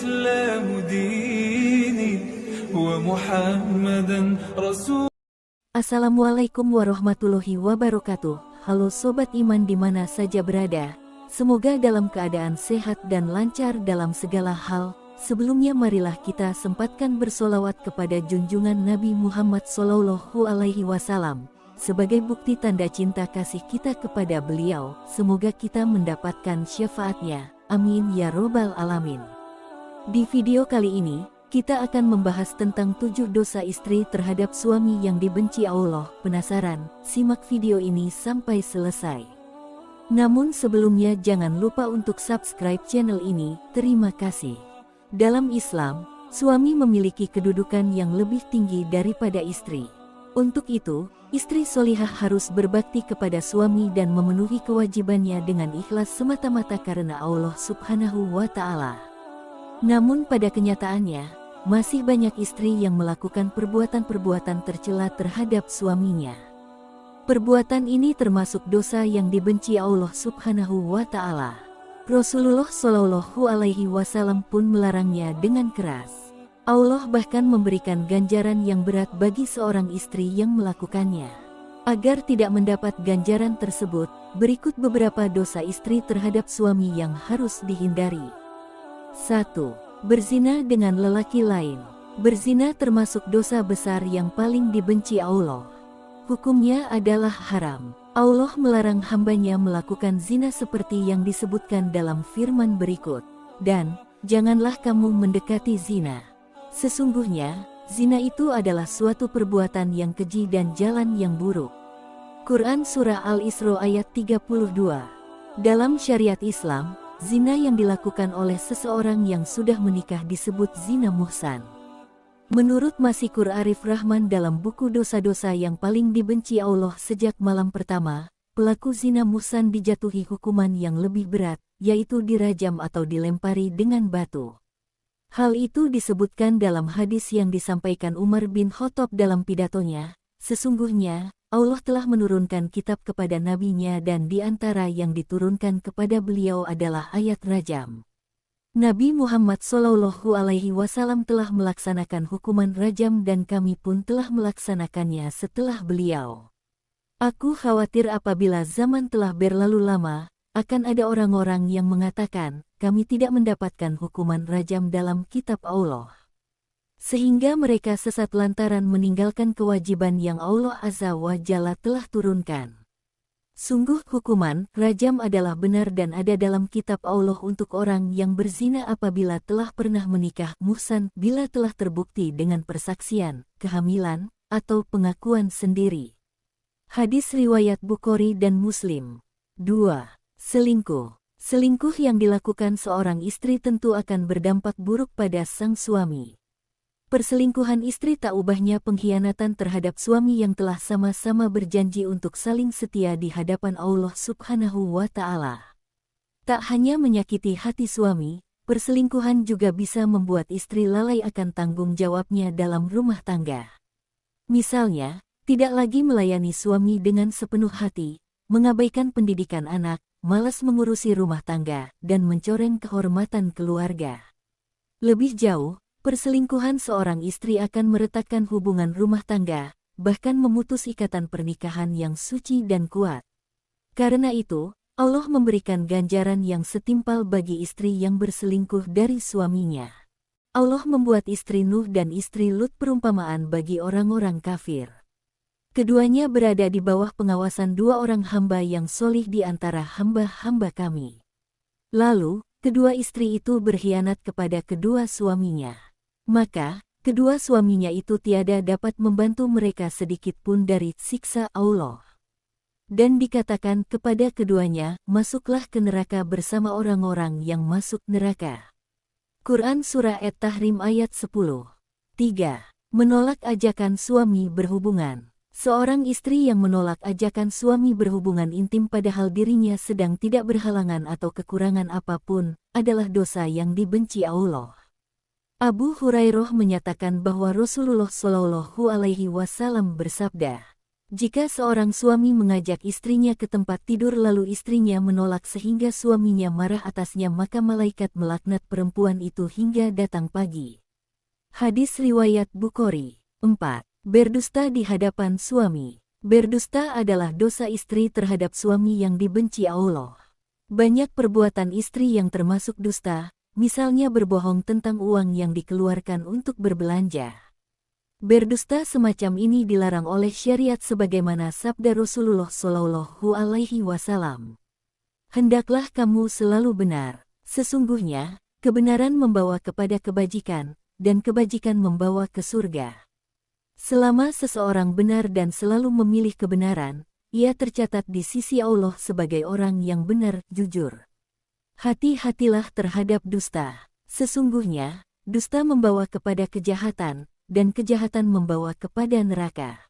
الإسلام ديني ومحمدا رسول. Assalamualaikum warahmatullahi wabarakatuh. Halo sobat iman di mana saja berada. Semoga dalam keadaan sehat dan lancar dalam segala hal. Sebelumnya marilah kita sempatkan bersolawat kepada junjungan Nabi Muhammad SAW sebagai bukti tanda cinta kasih kita kepada beliau. Semoga kita mendapatkan syafaatnya. Amin ya robbal alamin. Di video kali ini kita akan membahas tentang 7 dosa istri terhadap suami yang dibenci Allah. Penasaran? Simak video ini sampai selesai. Namun sebelumnya jangan lupa untuk subscribe channel ini. Terima kasih. Dalam Islam, suami memiliki kedudukan yang lebih tinggi daripada istri. Untuk itu, istri solihah harus berbakti kepada suami dan memenuhi kewajibannya dengan ikhlas semata-mata karena Allah Subhanahu wa Ta'ala. Namun pada kenyataannya, masih banyak istri yang melakukan perbuatan-perbuatan tercela terhadap suaminya. Perbuatan ini termasuk dosa yang dibenci Allah Subhanahu wa Ta'ala. Rasulullah Shallallahu Alaihi Wasallam pun melarangnya dengan keras. Allah bahkan memberikan ganjaran yang berat bagi seorang istri yang melakukannya. Agar tidak mendapat ganjaran tersebut, berikut beberapa dosa istri terhadap suami yang harus dihindari. 1. Berzina dengan lelaki lain. Berzina termasuk dosa besar yang paling dibenci Allah. Hukumnya adalah haram. Allah melarang hambanya melakukan zina seperti yang disebutkan dalam firman berikut. Dan, janganlah kamu mendekati zina. Sesungguhnya, zina itu adalah suatu perbuatan yang keji dan jalan yang buruk. Quran Surah Al-Isra ayat 32. Dalam syariat Islam, zina yang dilakukan oleh seseorang yang sudah menikah disebut zina muhsan. Menurut Masikur Arif Rahman dalam buku dosa-dosa yang paling dibenci Allah sejak malam pertama, pelaku zina muhsan dijatuhi hukuman yang lebih berat, yaitu dirajam atau dilempari dengan batu. Hal itu disebutkan dalam hadis yang disampaikan Umar bin Khattab dalam pidatonya. Sesungguhnya, Allah telah menurunkan kitab kepada nabinya dan di antara yang diturunkan kepada beliau adalah ayat rajam. Nabi Muhammad SAW telah melaksanakan hukuman rajam dan kami pun telah melaksanakannya setelah beliau. Aku khawatir apabila zaman telah berlalu lama, akan ada orang-orang yang mengatakan, kami tidak mendapatkan hukuman rajam dalam kitab Allah. Sehingga mereka sesat lantaran meninggalkan kewajiban yang Allah Azza wa Jalla telah turunkan. Sungguh hukuman rajam adalah benar dan ada dalam kitab Allah untuk orang yang berzina apabila telah pernah menikah muhsan bila telah terbukti dengan persaksian, kehamilan, atau pengakuan sendiri. Hadis riwayat Bukhari dan Muslim. 2. Selingkuh. Selingkuh yang dilakukan seorang istri tentu akan berdampak buruk pada sang suami. Perselingkuhan istri tak ubahnya pengkhianatan terhadap suami yang telah sama-sama berjanji untuk saling setia di hadapan Allah Subhanahu wa Ta'ala. Tak hanya menyakiti hati suami, perselingkuhan juga bisa membuat istri lalai akan tanggung jawabnya dalam rumah tangga. Misalnya, tidak lagi melayani suami dengan sepenuh hati, mengabaikan pendidikan anak, malas mengurusi rumah tangga, dan mencoreng kehormatan keluarga. Lebih jauh, perselingkuhan seorang istri akan meretakkan hubungan rumah tangga, bahkan memutus ikatan pernikahan yang suci dan kuat. Karena itu, Allah memberikan ganjaran yang setimpal bagi istri yang berselingkuh dari suaminya. Allah membuat istri Nuh dan istri Lut perumpamaan bagi orang-orang kafir. Keduanya berada di bawah pengawasan 2 orang hamba yang solih di antara hamba-hamba kami. Lalu, kedua istri itu berkhianat kepada kedua suaminya. Maka, kedua suaminya itu tiada dapat membantu mereka sedikit pun dari siksa Allah. Dan dikatakan kepada keduanya, masuklah ke neraka bersama orang-orang yang masuk neraka. Quran Surah At-Tahrim ayat 10. 3. Menolak ajakan suami berhubungan. Seorang istri yang menolak ajakan suami berhubungan intim padahal dirinya sedang tidak berhalangan atau kekurangan apapun, adalah dosa yang dibenci Allah. Abu Hurairah menyatakan bahwa Rasulullah Shallallahu Alaihi Wasallam bersabda, Jika seorang suami mengajak istrinya ke tempat tidur lalu istrinya menolak sehingga suaminya marah atasnya maka malaikat melaknat perempuan itu hingga datang pagi. Hadis riwayat Bukhari. 4. Berdusta di hadapan suami. Berdusta adalah dosa istri terhadap suami yang dibenci Allah. Banyak perbuatan istri yang termasuk dusta, misalnya berbohong tentang uang yang dikeluarkan untuk berbelanja. Berdusta semacam ini dilarang oleh syariat sebagaimana sabda Rasulullah Shallallahu Alaihi Wasallam. Hendaklah kamu selalu benar. Sesungguhnya, kebenaran membawa kepada kebajikan, dan kebajikan membawa ke surga. Selama seseorang benar dan selalu memilih kebenaran, ia tercatat di sisi Allah sebagai orang yang benar, jujur. Hati-hatilah terhadap dusta. Sesungguhnya, dusta membawa kepada kejahatan, dan kejahatan membawa kepada neraka.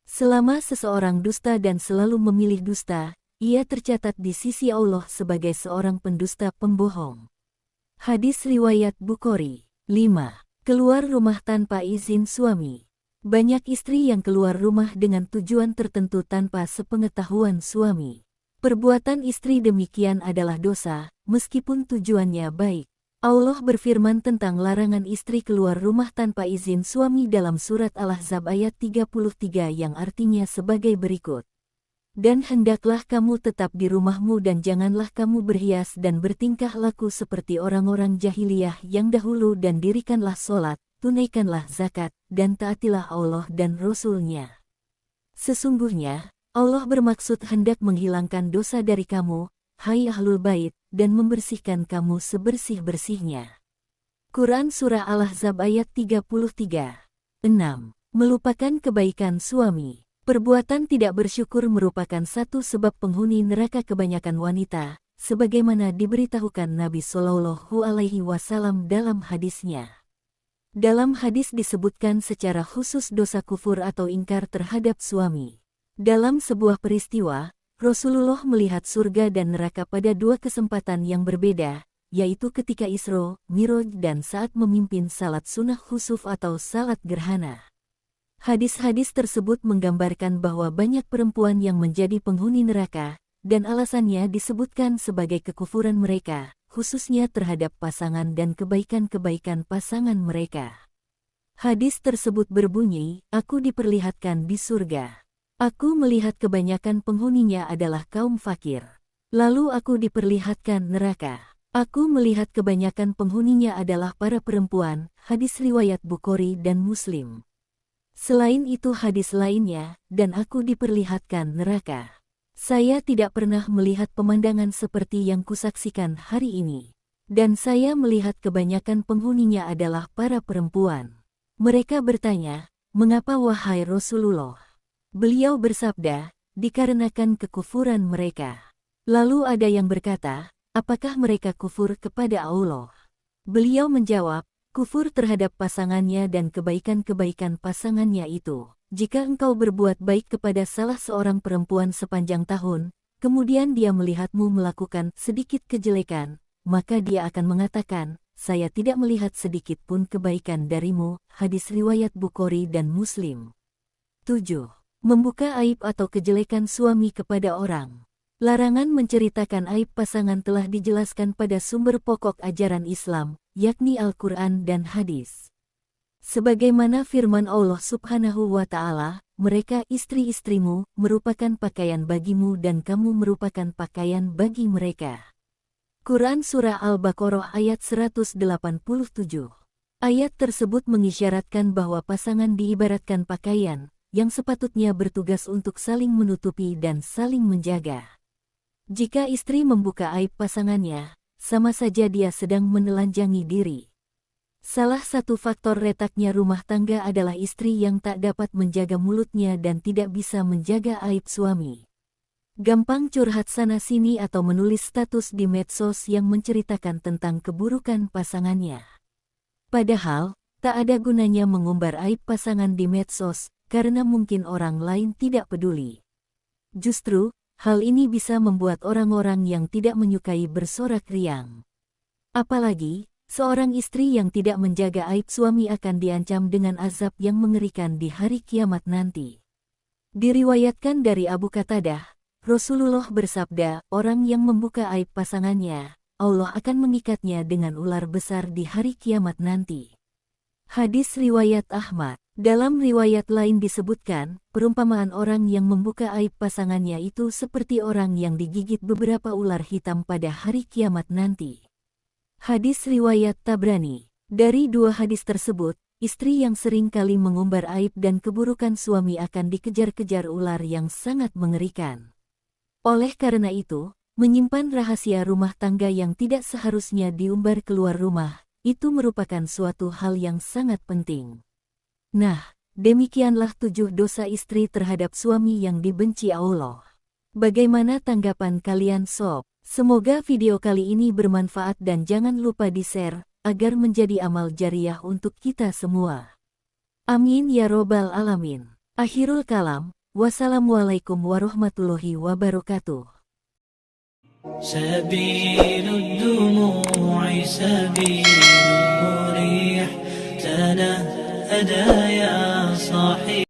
Selama seseorang dusta dan selalu memilih dusta, ia tercatat di sisi Allah sebagai seorang pendusta pembohong. Hadis riwayat Bukhari. 5. Keluar rumah tanpa izin suami. Banyak istri yang keluar rumah dengan tujuan tertentu tanpa sepengetahuan suami. Perbuatan istri demikian adalah dosa, meskipun tujuannya baik. Allah berfirman tentang larangan istri keluar rumah tanpa izin suami dalam surat Al-Ahzab ayat 33 yang artinya sebagai berikut. Dan hendaklah kamu tetap di rumahmu dan janganlah kamu berhias dan bertingkah laku seperti orang-orang jahiliyah yang dahulu dan dirikanlah sholat, tunaikanlah zakat, dan taatilah Allah dan Rasul-Nya. Sesungguhnya, Allah bermaksud hendak menghilangkan dosa dari kamu, hai Ahlul Bait, dan membersihkan kamu sebersih-bersihnya. Quran Surah Al-Ahzab ayat 33. 6. Melupakan kebaikan suami. Perbuatan tidak bersyukur merupakan satu sebab penghuni neraka kebanyakan wanita, sebagaimana diberitahukan Nabi Shallallahu Alaihi Wasallam dalam hadisnya. Dalam hadis disebutkan secara khusus dosa kufur atau ingkar terhadap suami. Dalam sebuah peristiwa, Rasulullah melihat surga dan neraka pada dua kesempatan yang berbeda, yaitu ketika Isra, Miraj dan saat memimpin salat sunnah khusuf atau salat gerhana. Hadis-hadis tersebut menggambarkan bahwa banyak perempuan yang menjadi penghuni neraka, dan alasannya disebutkan sebagai kekufuran mereka, khususnya terhadap pasangan dan kebaikan-kebaikan pasangan mereka. Hadis tersebut berbunyi, aku diperlihatkan di surga. Aku melihat kebanyakan penghuninya adalah kaum fakir. Lalu aku diperlihatkan neraka. Aku melihat kebanyakan penghuninya adalah para perempuan, hadis riwayat Bukhari dan Muslim. Selain itu hadis lainnya, dan aku diperlihatkan neraka. Saya tidak pernah melihat pemandangan seperti yang kusaksikan hari ini. Dan saya melihat kebanyakan penghuninya adalah para perempuan. Mereka bertanya, mengapa wahai Rasulullah? Beliau bersabda, dikarenakan kekufuran mereka. Lalu ada yang berkata, apakah mereka kufur kepada Allah? Beliau menjawab, kufur terhadap pasangannya dan kebaikan-kebaikan pasangannya itu. Jika engkau berbuat baik kepada salah seorang perempuan sepanjang tahun, kemudian dia melihatmu melakukan sedikit kejelekan, maka dia akan mengatakan, saya tidak melihat sedikit pun kebaikan darimu, hadis riwayat Bukhari dan Muslim. 7. Membuka aib atau kejelekan suami kepada orang. Larangan menceritakan aib pasangan telah dijelaskan pada sumber pokok ajaran Islam, yakni Al-Quran dan hadis. Sebagaimana firman Allah Subhanahu wa Ta'ala, mereka istri-istrimu merupakan pakaian bagimu dan kamu merupakan pakaian bagi mereka. Quran Surah Al-Baqarah ayat 187. Ayat tersebut mengisyaratkan bahwa pasangan diibaratkan pakaian, yang sepatutnya bertugas untuk saling menutupi dan saling menjaga. Jika istri membuka aib pasangannya, sama saja dia sedang menelanjangi diri. Salah satu faktor retaknya rumah tangga adalah istri yang tak dapat menjaga mulutnya dan tidak bisa menjaga aib suami. Gampang curhat sana-sini atau menulis status di medsos yang menceritakan tentang keburukan pasangannya. Padahal, tak ada gunanya mengumbar aib pasangan di medsos, karena mungkin orang lain tidak peduli. Justru, hal ini bisa membuat orang-orang yang tidak menyukai bersorak riang. Apalagi, seorang istri yang tidak menjaga aib suami akan diancam dengan azab yang mengerikan di hari kiamat nanti. Diriwayatkan dari Abu Qatadah, Rasulullah bersabda, orang yang membuka aib pasangannya, Allah akan mengikatnya dengan ular besar di hari kiamat nanti. Hadis riwayat Ahmad. Dalam riwayat lain disebutkan, perumpamaan orang yang membuka aib pasangannya itu seperti orang yang digigit beberapa ular hitam pada hari kiamat nanti. Hadis riwayat Tabrani. Dari dua hadis tersebut, istri yang sering kali mengumbar aib dan keburukan suami akan dikejar-kejar ular yang sangat mengerikan. Oleh karena itu, menyimpan rahasia rumah tangga yang tidak seharusnya diumbar keluar rumah, itu merupakan suatu hal yang sangat penting. Nah, demikianlah 7 dosa istri terhadap suami yang dibenci Allah. Bagaimana tanggapan kalian sob? Semoga video kali ini bermanfaat dan jangan lupa di-share, agar menjadi amal jariah untuk kita semua. Amin ya robbal alamin. Akhirul kalam, wassalamualaikum warahmatullahi wabarakatuh. سبيل الدموع سبيل مريح تنهدى يا صاحي